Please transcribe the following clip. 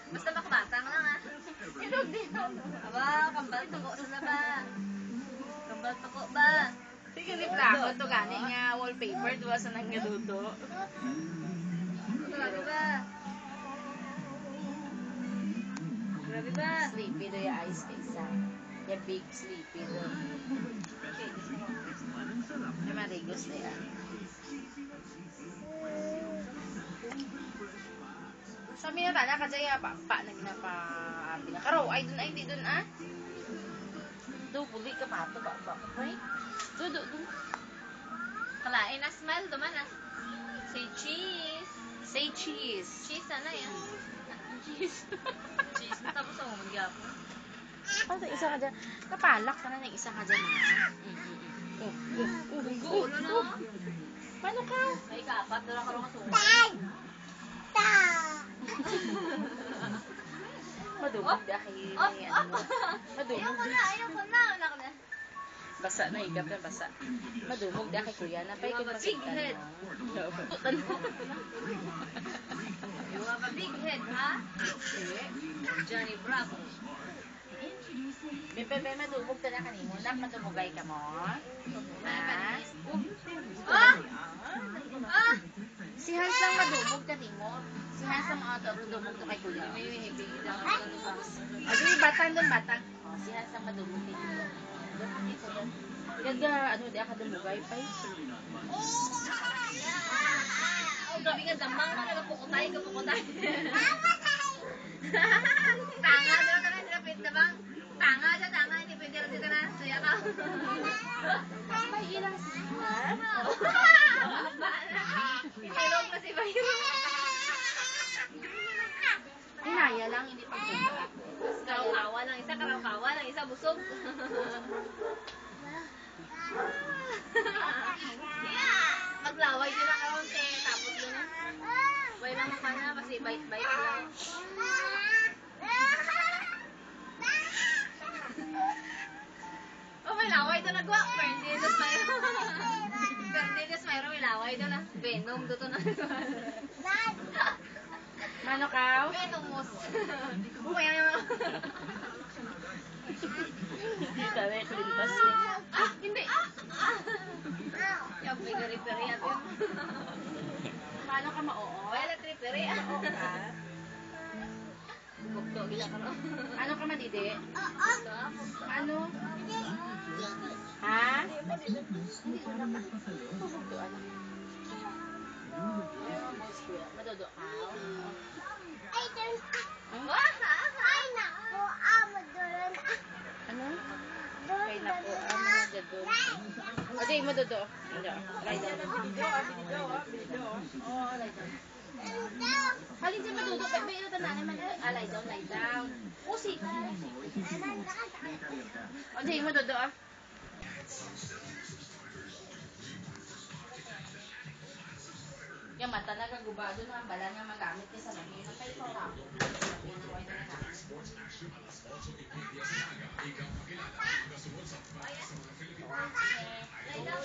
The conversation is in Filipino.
Basta makbatang lang ah. Aba, kambal tuko sa ba? Kambal tuko ba? Sige ni plako to gani nga wallpaper duwa sa nangaduto. Grabe ba? Grabe ba? Sleepy do ya eyes kaysa. Ya big sleepy do. Ya marigos na ya. Sabi na tala ka dyan pa na ginapa pinakaraw. Ay dun ay hindi dun ah. Do buli ka pa to ba. Okay? Do. Kalain na smile duman ah. Say cheese. Say cheese. Cheese sana yan. Cheese. Cheese na tapos ang magyapon. Ano isa ka dyan? Kapalak ka na ng isa ka dyan ha. Gulo no? Paano ka? Ay kapat doon ako nga sumo. Madumog di aki. Madumog di. Ayoko na. Wala ko na. Basa na ikap na basa. Madumog di aki kuya. Napay kung Big head. Putan mo. You have a big head, ha? Johnny Bravo. Bebe, madumog ka na kanimo. Nak, madumugay ka mo. Ha? Si Hans lang madumog kanimo. Si Hans lang madumog to kay kuya. Adi, batang doon, batang. Si Hans lang madumog kanimo. Gaga, ano, di ako dumugay pa eh. Gabi nga damang ka, nagapukutay. Tanga, doon ka na, nilapit na bang? Tanga, hindi pwede rin dito na. Suya ka. May ilang siya. Hinilog na si Bayo. Inaya lang, hindi pa punta. Karawkawa lang isa, busog. Maglaway din ang karonte, tapos yun na. Way lang pa na, kasi bite-bite lang. Oh, may laway doon nagwa. Fernandez mayroon may laway doon na. Venom doon na. Mano ka? Venomous. Kaya yung... Hindi tayo, kulintas Hindi. Yung pigari-peri atin. Mano ka ma-oo? Wala triperi. Oo ka? Bukto, gila ka no? Ano ka madidi? Ano? Ha? Hindi ko na ka. Bubuktuan. Madodo ka? Ano? Kay naku, gadon. O, di, madodo. Lay down. Oh, lay down. Halin siya madudo, pero may ito na naman. Lay down. Usi ka. O, di, madodo ah. Yung mata na kagubado na ang bala nga magamit niya sa lamin. Ang kayo pa ako. Lay down.